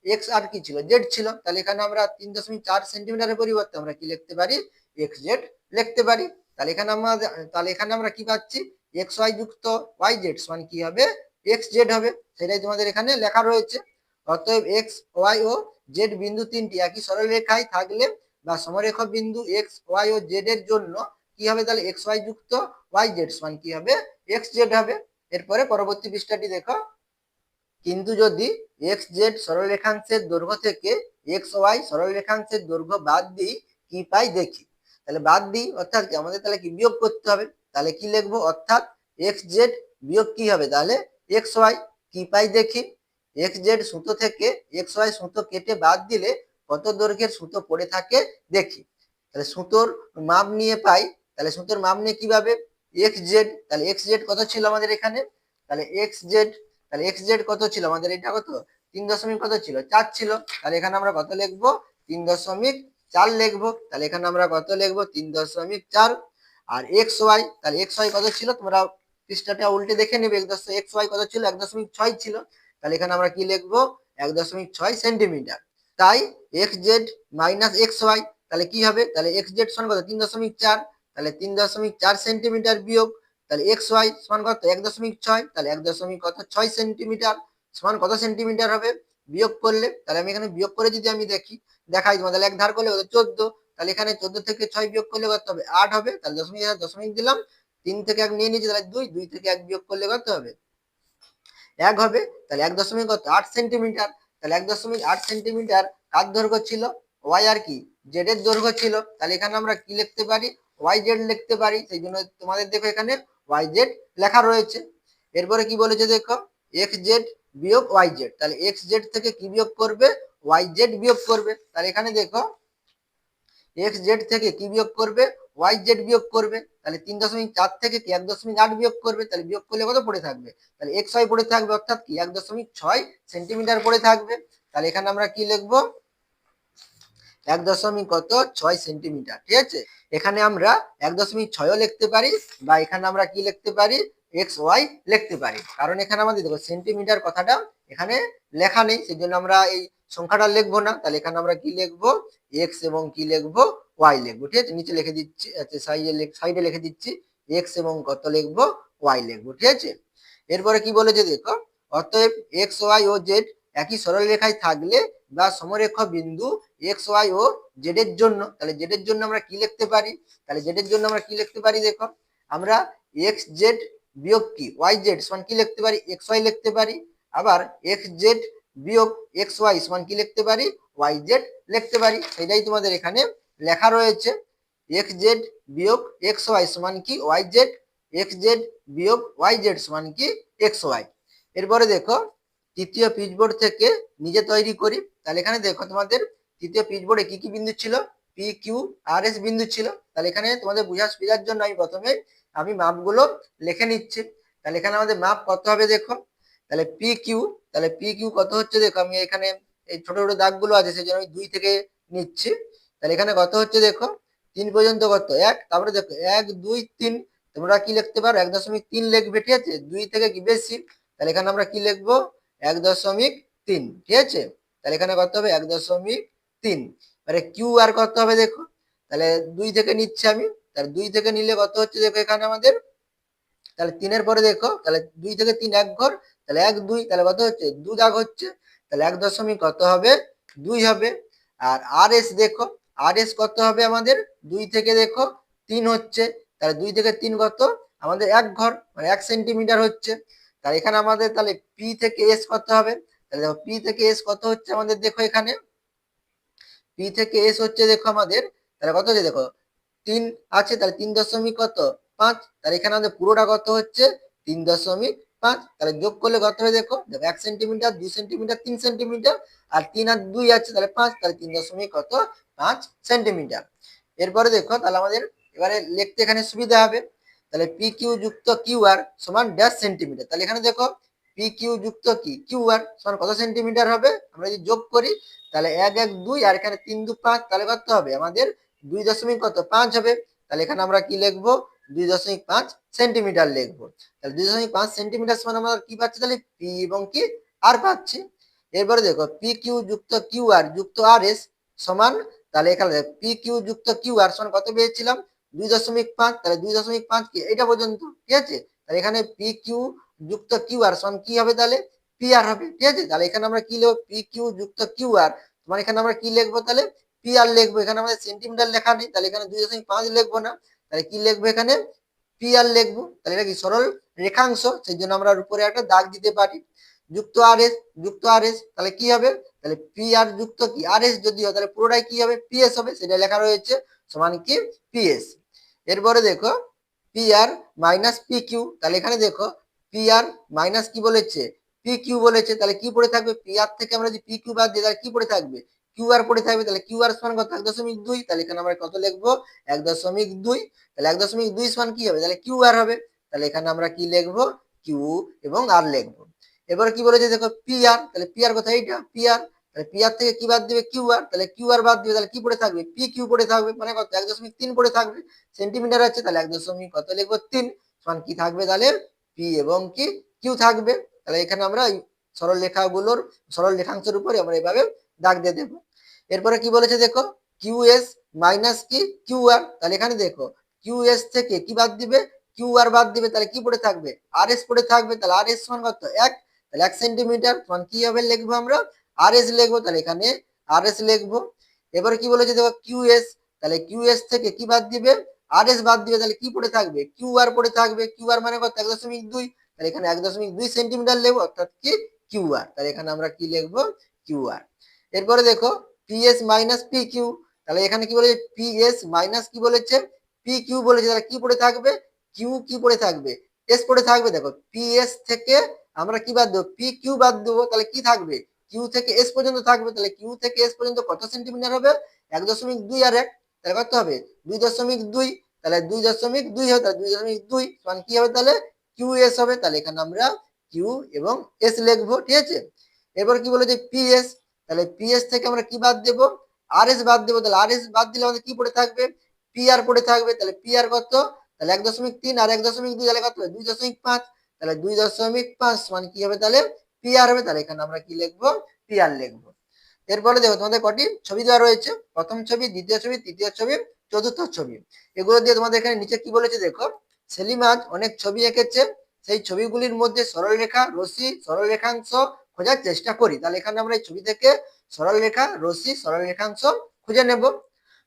এক্স আর কি ছিল, জেড ছিল। তাহলে এখানে আমরা 3.4 সেন্টিমিটারের পরিবর্তে আমরা কি লিখতে পারি, এক্স জেড লিখতে পারি। তাহলে এখানে আমরা কি পাচ্ছি, এক্স ওয়াই যুক্ত ওয়াই জেড সমান কি হবে, এক্স জেড হবে। সেটাই তোমাদের এখানে লেখা রয়েছে। অতএব এক্স ওয়াই ও জেড বিন্দু 3টি একই সরল রেখায় থাকলে বা সমরেখ বিন্দু এক্স ওয়াই ও জেড এর জন্য কি হবে, তাহলে এক্স ওয়াই যুক্ত ওয়াই জেড সমান কি হবে, এক্স জেড হবে। এরপরে পরবর্তী পৃষ্ঠাটি দেখো। কিন্তু যদি এক্স জেড সরলরেখাংশের দৈর্ঘ্য থেকে এক্স ওয়াই সরলরেখাংশের দৈর্ঘ্য বাদ দিই কি পাই দেখি। তাহলে বাদ দিই অর্থাৎ কি আমাদের তাহলে কি বিয়োগ করতে হবে। তাহলে কি লিখবো, অর্থাৎ এক্স জেড বিয়োগ কি হবে, তাহলে এক্স ওয়াই কি পাই দেখি। এক্স জেড সুতো থেকে এক্স ওয়াই সুতো কেটে বাদ দিলে কত দৈর্ঘ্যের সুতো পড়ে থাকে দেখি। তাহলে সুতোর মাপ নিয়ে পাই, তাহলে সুতোর মাপ নিয়ে কিভাবে, এক্স জেড, তাহলে এক্স জেড কত ছিল আমাদের এখানে, তাহলে এক্স জেড, তাহলে এক্স জেড কত ছিল আমাদের, এটা কত 3 দশমিক কত ছিল 4 ছিল। তাহলে এখানে আমরা কত লিখবো 3.4 লিখবো। তাহলে এখানে আমরা কত লিখবো 3.4। আর এক্স ওয়াই, তাহলে এক্স ওয়াই কত ছিল, তোমরা পৃষ্ঠাটা উল্টে দেখে নেবে, এক্স ওয়াই কত ছিল 1.6 ছিল। তাহলে এখানে আমরা কি লিখবো 1.6 সেন্টিমিটার। তাই x z minus x y তাহলে কি হবে, তাহলে এক্স জেড সমান কত 3.4, তাহলে 3.4 সেন্টিমিটার বিয়োগ, তাহলে এক্স ওয়াই সমান কত 1.6, তাহলে 1.6 সেন্টিমিটার সমান কত সেন্টিমিটার হবে বিয়োগ করলে। তাহলে আমি এখানে বিয়োগ করে যদি আমি দেখাই তোমার, তাহলে এক ধার করলে কত 14, তাহলে এখানে 14 থেকে 6 বিয়োগ করলে কত হবে 8 হবে। তাহলে দশমিক দশমিক দিলাম, 3 থেকে 1 নিয়ে নিয়েছি, তাহলে 2, 2 থেকে 1 বিয়োগ করলে কত হবে 1 হবে। তাহলে 1.8 সেন্টিমিটার, তাহলে 1.8 সেন্টিমিটার কার দৈর্ঘ্য ছিল, ওয়াই আর কি জেড এর দৈর্ঘ্য ছিল। তাহলে এখানে আমরা কি লিখতে পারি, ওয়াই জেড লিখতে পারি। সেই জন্য তোমাদের দেখো এখানে ওয়াই জেড লেখা রয়েছে। এরপরে কি বলেছে দেখো, এক্স জেড বিয়োগ ওয়াই জেড, তাহলে এক্স জেড থেকে কি বিয়োগ করবে, ওয়াই জেড বিয়োগ করবে। তাহলে এখানে দেখো এক্স জেড থেকে কি বিয়োগ করবে, ওয়াই জেড বিয়োগ করবে। তাহলে 3.4 থেকে কি 1.8 বিয়োগ করবে, তাহলে বিয়োগ করলে কত পড়ে থাকবে, তাহলে এক্স ওয়াই পড়ে থাকবে, অর্থাৎ কি 1.6 সেন্টিমিটার পড়ে থাকবে। তাহলে এখানে আমরা কি লিখবো 1.6 সেন্টিমিটার, ঠিক আছে। এখানে আমরা 1.6 লিখতে পারি, বা এখানে আমরা কি লিখতে পারি এক্স ওয়াই লিখতে পারি, কারণ এখানে আমাদের দেখো সেন্টিমিটার কথাটা এখানে লেখা নেই, সেই জন্য আমরা এই সংখ্যাটা লিখবো না। তাহলে এখানে আমরা কি লিখবো এক্স এবং কি লিখবো ওয়াই লিখবো, ঠিক আছে। নিচে লিখে দিচ্ছি, আচ্ছা সাইডে লিখে দিচ্ছি এক্স এবং কত লিখবো ওয়াই লিখবো, ঠিক আছে। এরপরে কি বলেছে দেখো, অতএব এক্স ওয়াই ও জেড একই সরলরেখায় থাকলে বা সমরেখ বিন্দু এক্স ওয়াই ও জেড এর জন্য, তাহলে জেড এর জন্য আমরা কি লিখতে পারি, তাহলে জেড এর জন্য আমরা কি লিখতে পারি দেখো, আমরা এক্স জেড বিয়োগ কি ওয়াই জেড সমান কি লিখতে পারি এক্স ওয়াই লিখতে পারি। আবার এক্স জেড বিয়োগ এক্স ওয়াই সমান কি লিখতে পারি ওয়াই জেড লিখতে পারি। সেটাই তোমাদের এখানে লেখা রয়েছে, এক্স জেড বিয়োগ এক্স ওয়াই সমান কি ওয়াই জেড, এক্স জেড বিয়োগ ওয়াই জেড সমান কি এক্স ওয়াই। এরপরে দেখো তৃতীয় পিচবোর্ড থেকে নিজে তৈরি করি। তাহলে এখানে দেখো তোমাদের তৃতীয় পিচবোর্ডে কি কি বিন্দু ছিল, পি কিউ আর এস বিন্দু ছিল। তাহলে এখানে তোমাদের বোঝার সুবিধার জন্য আমি প্রথমে মাপগুলো লিখে নিচ্ছি। তাহলে এখানে আমাদের মাপ কত হবে দেখো, তাহলে পি কিউ, তাহলে পি কিউ কত হচ্ছে দেখো, আমি এখানে এই ছোট ছোট দাগগুলো আছে সেই জন্য আমি 2 থেকে নিচ্ছি। তাহলে এখানে কত হচ্ছে দেখো 3 পর্যন্ত কত 1, তারপরে দেখো 1 2 3, তোমরা কি লিখতে পারো 1.3 লিখবে, ঠিক আছে, 2 থেকে কি বেশি। তাহলে এখানে আমরা কি লিখবো 1.3, ঠিক আছে। তাহলে এখানে কত হবে 1.3, মানে কিউ আর কত হবে দেখো, তাহলে 2 থেকে নিচ্ছি আমি, তাহলে 2 থেকে নিলে কত হচ্ছে দেখো এখানে আমাদের, তাহলে 3 পরে দেখো, তাহলে 2 থেকে 3 এক ঘর, তাহলে 1 2, তাহলে কত হচ্ছে 2 দাগ হচ্ছে, তাহলে 1 কত হবে 2 হবে। আর আর এস দেখো, আর এস কত হবে আমাদের 2 থেকে দেখো 3 হচ্ছে, তাহলে 2 থেকে 3 কত আমাদের 1 ঘর, মানে 1 সেন্টিমিটার হচ্ছে। তাহলে এখানে আমাদের তাহলে পি থেকে এস কত হবে, তাহলে দেখো পি থেকে এস কত হচ্ছে আমাদের দেখো এখানে, পি থেকে এস হচ্ছে দেখো আমাদের, তাহলে কত হচ্ছে দেখো 3 আছে, তাহলে 3.5, তাহলে এখানে আমাদের পুরোটা কত হচ্ছে 3.5, তাহলে যোগ করলে কত হবে দেখো, 1 সেন্টিমিটার 2 সেন্টিমিটার 3 সেন্টিমিটার, আর 3 আর 2 আছে তাহলে 5, তাহলে 3.5 সেন্টিমিটার। এরপরে দেখো তাহলে আমাদের এবারে লিখতে এখানে সুবিধা হবে, তাহলে পি কিউ যুক্ত কিউ আর সমান ড্যাশ সেন্টিমিটার। তাহলে এখানে দেখো পি কিউ যুক্ত কি কিউ আর সমান কত সেন্টিমিটার হবে, আমরা যদি যোগ করি তাহলে 1 1 2, আর এখানে 3 2 5, তাহলে কত হবে আমাদের 2.5 হবে। তাহলে এখানে আমরা কি লিখবো 2.5 সেন্টিমিটার লিখবো। তাহলে 2.5 সেন্টিমিটার সমান আমরা কি পাচ্ছি, তাহলে পি এবং কি আর পাচ্ছি। এরপরে দেখো পি কিউ যুক্ত কিউ আর যুক্ত আর এস সমান, তাহলে এখানে পি কিউ যুক্ত কিউ আর সমান কত পেয়েছিলাম 2.5, তাহলে 2.5 কি এটা পর্যন্ত, ঠিক আছে। তাহলে এখানে পি কিউ যুক্ত কিউ আর সমান কি হবে, তাহলে পি আর হবে, ঠিক আছে। তাহলে এখানে আমরা কি লিখবো পি কিউ যুক্ত কিউ আর, মানে এখানে আমরা কি লিখবো তাহলে পি আর লিখবো, এখানে আমাদের সেন্টিমিটার লেখা নেই, তাহলে এখানে 2.5 লিখবো না, তাহলে কি লিখবো এখানে পি আর লিখবো। তাহলে এটা কি সরল রেখাংশ, সেই জন্য আমরা উপরে একটা দাগ দিতে পারি, যুক্ত আর এস যুক্ত আর এস, তাহলে কি হবে, তাহলে পি আর যুক্ত কি আর এস যদি হয় তাহলে পুরোটাই কি হবে, পিএস হবে, সেটা লেখা রয়েছে সমান কি পিএস। এরপরে দেখো P R minus P Q, তাহলে এখানে দেখো পি আর মাইনাস কি বলেছে, পি কিউ বলেছে, তাহলে কি পড়ে থাকবে, পি আর থেকে আমরা যদি পি কিউ বাদ দিই তাহলে কি পড়ে থাকবে, কিউ আর পড়ে থাকবে, তাহলে কিউ আর সমান কত 1.2, তাহলে এখানে আমরা কত লিখবো 1.2, তাহলে 1.2 সমান কি হবে, তাহলে কিউ আর হবে, তাহলে এখানে আমরা কি লিখবো কিউ এবং আর লিখবো। এবার কি বলেছে দেখো পি আর, তাহলে পি আর কোথায়, এইটা পি আর, তাহলে পি আর থেকে কি বাদ দিবে কিউ আর, তাহলে কিউ আর বাদ দিবে তাহলে কি পড়ে থাকবে পি কিউ পড়ে থাকবে, মানে কত 1.3 পড়ে থাকবে, সেন্টিমিটার আছে তাহলে 1 কত লিখবো 3 সমান কি থাকবে তাহলে পি এবং কি কিউ থাকবে। তাহলে এখানে আমরা সরল রেখাগুলোর সরল রেখাংশের উপরে আমরা এভাবে দাগ দিয়ে দেবো। এরপরে কি বলেছে দেখো কিউ এস মাইনাস কি কিউ আর, তাহলে এখানে দেখো কিউ এস থেকে কি বাদ দিবে কিউ আর বাদ দিবে, তাহলে কি পড়ে থাকবে আর এস পড়ে থাকবে, তাহলে আর এস সমান কত 1, তাহলে 1 সেন্টিমিটার সমান কি হবে লিখবো আমরা আর এস লিখবো, তাহলে এখানে আর এস লিখবো। এবারে কি বলেছে দেখো কিউ এস, তাহলে কিউ এস থেকে কি বাদ দিবে আর এস বাদ দিবে, তাহলে কি পড়ে থাকবে কিউ আর পড়ে থাকবে, কিউ আর মানে কত 1.2, তাহলে এখানে 1.2 সেন্টিমিটার লিখবো অর্থাৎ কি কিউ আর, তাহলে এখানে আমরা কি লিখবো কিউ আর। এরপরে দেখো পিএস মাইনাস পি কিউ, তাহলে এখানে কি বলেছে পিএস মাইনাস কি বলেছে পি কিউ বলেছে, তাহলে কি পড়ে থাকবে কিউ কি পড়ে থাকবে এস পড়ে থাকবে, দেখো পিএস থেকে আমরা কি বাদ দেবো পি কিউ বাদ দেবো, তাহলে কি থাকবে কিউ থেকে এস পর্যন্ত থাকবে, তাহলে কিউ থেকে এস পর্যন্ত কত সেন্টিমিটার হবে 1.2 আর 1, তাহলে কত হবে 2.2, তাহলে 2.2 হবে, তাহলে 2.2 সমান কি হবে তাহলে কিউ এস হবে, তাহলে এখানে আমরা কিউ এবং এস লিখবো, ঠিক আছে। এরপর কি বলেছে পিএস, তাহলে পিএস থেকে আমরা কি বাদ দেবো আর এস বাদ দেবো, তাহলে আর এস বাদ দিলে আমাদের কি পড়ে থাকবে পি আর পড়ে থাকবে, তাহলে পি আর কত, তাহলে 1.3 আর 1.2 তাহলে কত হবে 2.5, তাহলে 2.5 মানে কি হবে তাহলে পি আর হবে, তাহলে এখানে আমরা কি লিখবো পি আর লিখবো। এরপরে দেখো তোমাদের কটি ছবি দেওয়া রয়েছে, প্রথম ছবি, দ্বিতীয় ছবি, তৃতীয় ছবি, চতুর্থ ছবি। এগুলো দিয়ে তোমাদের এখানে নিচে কি বলেছে দেখো সেলিম আজ অনেক ছবি এঁকেছে, সেই ছবিগুলির মধ্যে সরলরেখা রশ্মি সরল রেখাংশ খোঁজার চেষ্টা করি, তাহলে এখানে আমরা এই ছবি থেকে সরল রেখা রশ্মি সরল রেখাংশ খুঁজে নেব।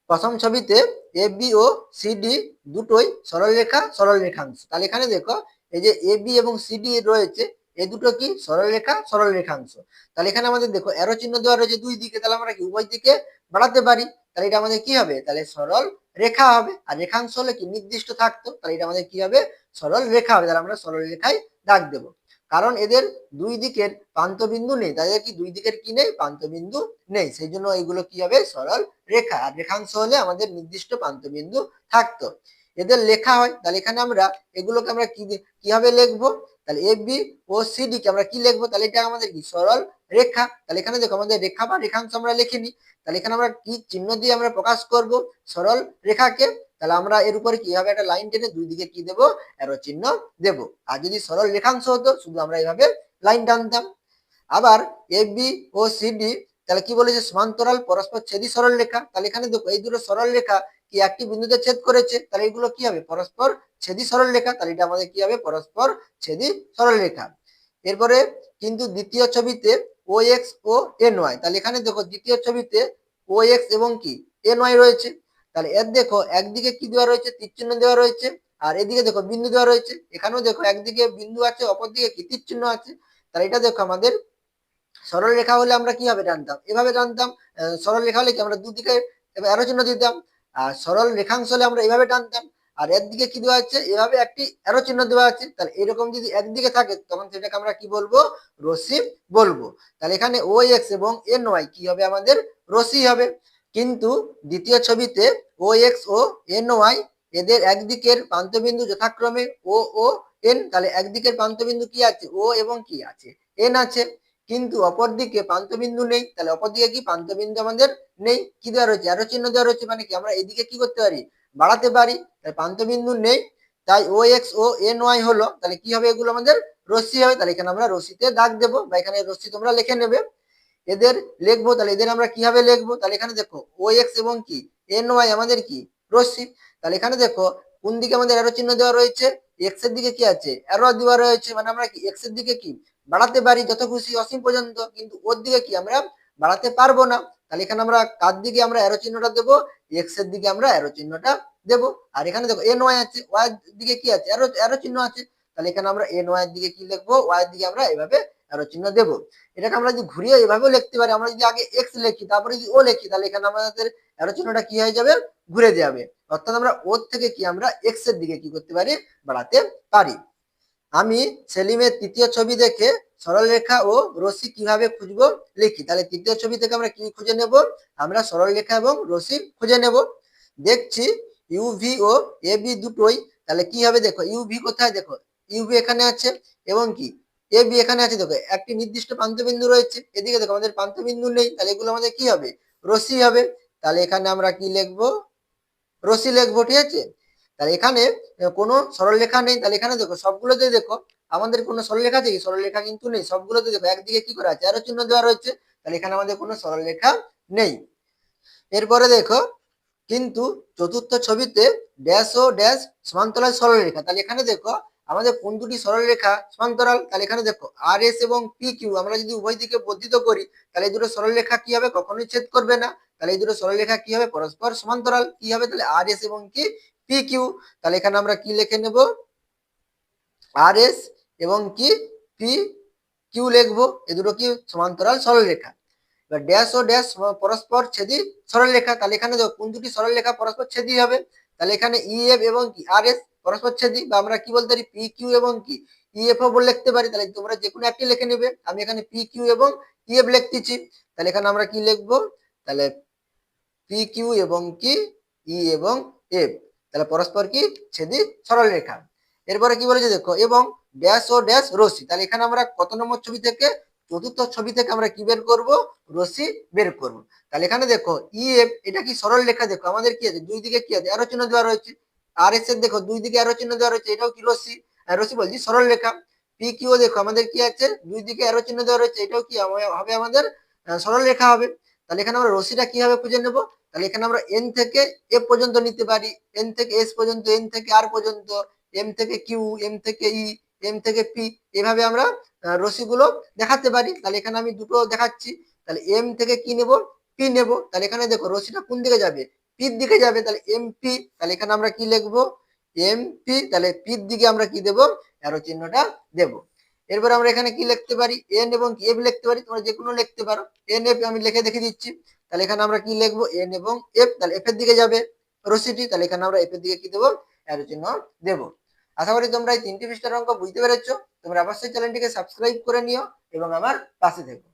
প্রথম ছবিতে A B O C D দুটোই সরল রেখা সরল রেখাংশ, তাহলে এখানে দেখো এই যে এ বি এবং সি ডি রয়েছে এই দুটো কি সরল রেখা সরল রেখাংশ, তাহলে এখানে আমাদের দেখো অ্যারো চিহ্ন দেওয়া রয়েছে দুই দিকে, তাহলে আমরা কি উভয় দিকে বাড়াতে পারি, তাহলে এটা আমাদের কি হবে তাহলে সরল রেখা হবে, আর রেখাংশ হলে কি নির্দিষ্ট থাকতো, তাহলে এটা আমাদের কি হবে সরল রেখা হবে, তাহলে আমরা সরল রেখায় দাগ দেবো। কারণ এদের দুই দিকের প্রান্তবিন্দু নেই, তাদের কি দুই দিকের কি নেই প্রান্তবিন্দু নেই, সেই জন্য এইগুলো কি হবে সরল রেখা, আর রেখাংশ হলে আমাদের নির্দিষ্ট প্রান্তবিন্দু থাকতো। এদের লেখা হয়, তাহলে এখানে আমরা এগুলোকে আমরা কিভাবে লিখবো, তাহলে A B O C D কে আমরা কি লিখবো, তাহলে এটা আমাদের কি সরল রেখা, তাহলে এখানে দেখো আমাদের রেখা বা রেখাংশ আমরা লিখিনি, তাহলে এখানে আমরা কি চিহ্ন দিয়ে আমরা প্রকাশ করব সরল রেখাকে, তাহলে আমরা এর উপরে কিভাবে একটা লাইন টেনে দুই দিকে কি দেবো অ্যারো চিহ্ন দেব, আর যদি সরল রেখাংশ হতো শুধু আমরা এইভাবে লাইন টানতাম। আবার A B O C D তাহলে কি বলেছে সমান্তরাল পরস্পর ছেদি সরল রেখা, তাহলে এখানে দেখো এই দুটো সরল রেখা কি একটি বিন্দুতে ছেদ করেছে, তাহলে এগুলো কি হবে পরস্পর ছেদি সরল রেখা, তাহলে এটা আমাদের কি হবে পরস্পর ছেদি সরল রেখা। এরপরে কিন্তু দ্বিতীয় ছবিতে ও এক্স ও এন ওয়াই, তাহলে এখানে দেখো দ্বিতীয় ছবিতে ও এক্স এবং কি এন ওয়াই রয়েছে, তাহলে এর দেখো একদিকে কি দেওয়া রয়েছে তীর চিহ্ন দেওয়া রয়েছে, আর এদিকে দেখো বিন্দু দেওয়া রয়েছে, এখানেও দেখো একদিকে বিন্দু আছে অপরদিকে কি তীর চিহ্ন আছে, তাহলে এটা দেখো আমাদের সরল রেখা হলে আমরা কিভাবে টানতাম এভাবে টানতাম, সরল রেখা হলে কি আমরা দুদিকে অ্যারো চিহ্ন দিতাম, আর সরল রেখাংশ হলে আমরা এভাবে টানতাম, আর এর দিকে কি দেওয়া আছে এভাবে একটি অ্যারো চিহ্ন দেওয়া আছে, তাহলে এরকম যদি একদিকে থাকে তখন সেটাকে আমরা কি বলবো রশ্মি বলবো, তাহলে এখানে ও এক্স এবং এন ওয়াই কি হবে আমাদের রশ্মি হবে। কিন্তু দ্বিতীয় ছবিতে ও এক্স ও এন ওয়াই এদের একদিকের প্রান্তবিন্দু যথাক্রমে ও ও এন, তাহলে একদিকের প্রান্তবিন্দু কি আছে ও এবং কি আছে এন আছে, কিন্তু অপরদিকে প্রান্তবিন্দু নেই, তাহলে অপরদিকে কি প্রান্তবিন্দু আমাদের নেই, কি দেওয়া রয়েছে অ্যারো চিহ্ন দেওয়া রয়েছে, মানে কি আমরা এদিকে কি করতে পারি বাড়াতে পারি, তাহলে প্রান্তবিন্দু নেই, তাই ও এক্স ও এন ওয়াই হলো, তাহলে কি হবে এগুলো আমাদের রশ্মি হবে, তাহলে এখানে আমরা রশ্মিতে দাগ দেবো বা এখানে রশ্মি তোমরা লিখে নেবে। এদের লিখবো, তাহলে এদের আমরা কিভাবে লিখবো, তাহলে এখানে দেখো ও এক্স এবং কি এন ওয়াই আমাদের কি রশ্মি, তাহলে এখানে দেখো কোন দিকে আমাদের অ্যারো চিহ্ন দেওয়া রয়েছে এক্স এর দিকে কি আছে অ্যারো দেওয়া রয়েছে, মানে আমরা কি এক্স এর দিকে কি বাড়াতে পারি যত খুশি অসীম পর্যন্ত, কিন্তু ওর দিকে কি আমরা বাড়াতে পারবো না, তাহলে এখানে আমরা কার দিকে আমরা অ্যারো চিহ্নটা দেবো এক্স এর দিকে আমরা অ্যারো চিহ্নটা দেবো, আর এখানে দেখো এন ওয়াই আছে ওয়াই এর দিকে কি আছে অ্যারো অ্যারো চিহ্ন আছে, তাহলে এখানে আমরা এন ওয়াই এর দিকে কি লিখবো ওয়াই এর দিকে আমরা এভাবে অ্যারো চিহ্ন দেব। এটাকে আমরা যদি ঘুরিয়ে এভাবেও লিখতে পারি, আমরা যদি আগে এক্স লিখি তারপরে যদি ও লিখি তাহলে এখানে আমাদের অ্যারো চিহ্নটা কি হয়ে যাবে, ঘুরে যাবে। অর্থাৎ আমরা ওর থেকে কি আমরা এক্স এর দিকে কি করতে পারি, বাড়াতে পারি। আমি সেলিমের তৃতীয় ছবি দেখে সরলরেখা ও রশ্মি কিভাবে খুঁজবো লিখি। তাহলে তৃতীয় ছবি থেকে আমরা কি খুঁজে নেব, আমরা সরলরেখা এবং রশ্মি খুঁজে নেব। দেখছি ইউভি ও এবি দুটোই, তাহলে কি হবে দেখো, ইউভি কোথায়, দেখো ইউভি এখানে আছে এবং কি এবি এখানে আছে। দেখো একটি নির্দিষ্ট প্রান্তবিন্দু রয়েছে, এদিকে দেখো আমাদের প্রান্তবিন্দু নেই, তাহলে এগুলো আমাদের কি হবে, রশ্মি হবে। তাহলে এখানে আমরা কি লিখবো, রশ্মি লিখবো, ঠিক আছে। তাহলে এখানে কোনো সরলরেখা নেই, তাহলে এখানে দেখো সবগুলোতে দেখো আমাদের কোনো সরলরেখা আছে কি, সরলরেখা কিন্তু নেই। সবগুলোতে দেখো একদিকে কি করা আছে, অ্যারো চিহ্ন দেওয়া রয়েছে, তাহলে এখানে আমাদের কোনো সরলরেখা নেই। এরপরে দেখো কিন্তু চতুর্থ ছবিতে ড্যাশ ও ড্যাশ সমান্তরাল সরলরেখা, তাহলে এখানে দেখো আমাদের কোন দুটি সরলরেখা সমান্তরাল, তাহলে এখানে দেখো আর এস এবং পি কিউ আমরা যদি উভয় দিকে বর্ধিত করি তাহলে এই দুটো সরলরেখা কি হবে, কখনোই ছেদ করবে না। তাহলে এই দুটো সরলরেখা কি হবে, পরস্পর সমান্তরাল কি হবে, তাহলে আর এস এবং কি পি কিউ। তাহলে এখানে আমরা কি লিখে নেব, আর এস এবং কি পি কিউ লিখবো, এই দুটো কি সমান্তরাল সরলরেখা। এবার ড্যাশ ও ড্যাশ পরস্পর ছেদি সরলরেখা, তাহলে এখানে দেখো কোন দুটি সরলরেখা পরস্পর ছেদি হবে, তাহলে এখানে ই এফ এবং কি আর এস পরস্পর ছেদি, বা আমরা কি বলতে পারি পি কিউ এবং কি ই এফ ও বলে লিখতে পারি। তাহলে তোমরা যে কোনো একটি লিখে নেবে, আমি এখানে পি কিউ এবং ই এফ লিখতেছি। তাহলে এখানে আমরা কি লিখবো, তাহলে পি কিউ এবং কি ই এবং এফ, তাহলে পরস্পর কি ছেদি সরলরেখা। এরপরে কি বলেছে দেখো এবং ড্যাশ ও ড্যাশ রশ্মি, তাহলে এখানে আমরা কত নম্বর ছবি থেকে, চতুর্থ ছবি থেকে আমরা কি বের করব, রশ্মি বের করব। তাহলে এখানে দেখো ই এফ এটা কি সরল রেখা, দেখো আমাদের কি আছে দুই দিকে কি আছে অ্যারো চিহ্ন দেওয়া রয়েছে, আর এস এর দেখো দুই দিকে অ্যারো চিহ্ন দেওয়া রয়েছে, এটাও কি রশ্মি, রশ্মি বলছি সরল রেখা। পি কিউ দেখো আমাদের কি আছে দুই দিকে অ্যারো চিহ্ন দেওয়া রয়েছে, এটাও কি হবে আমাদের সরল রেখা হবে। তাহলে এখানে আমরা রশ্মিটা কিভাবে খুঁজে নেব, তাহলে এখানে আমরা এন থেকে এফ পর্যন্ত নিতে পারি, এন থেকে এস পর্যন্ত, এন থেকে আর পর্যন্ত, এম থেকে কিউ, এম থেকে ই, এম থেকে পি, এভাবে আমরা রশ্মিগুলো দেখাতে পারি। তাহলে এখানে আমি দুটো দেখাচ্ছি, তাহলে এম থেকে কি নেব, পি নেব। তাহলে এখানে দেখো রশ্মিটা কোন দিকে যাবে, পির দিকে যাবে, তাহলে এম পি। তাহলে এখানে আমরা কি লিখবো, এম পি, তাহলে পির দিকে আমরা কি দেব, অ্যারো চিহ্নটা দেব। এরপর আমরা এখানে কি লিখতে পারি, এন এবং এফ লিখতে পারি, তোমরা যে কোনো লিখতে পারো। এন এফ আমি লিখে দেখে দিচ্ছি, তাহলে এখানে আমরা কি লিখবো, এন এবং এফ, তাহলে এফ এর দিকে যাবে রশ্মিটি, তাহলে এখানে আমরা এফ এর দিকে কি দেবো, অ্যারো চিহ্ন দেবো। আশা করি তোমরা এই 3টি পৃষ্ঠার অঙ্ক বুঝতে পেরেছো। তোমরা অবশ্যই চ্যানেলটিকে সাবস্ক্রাইব করে নিও এবং আমার পাশে থেকো।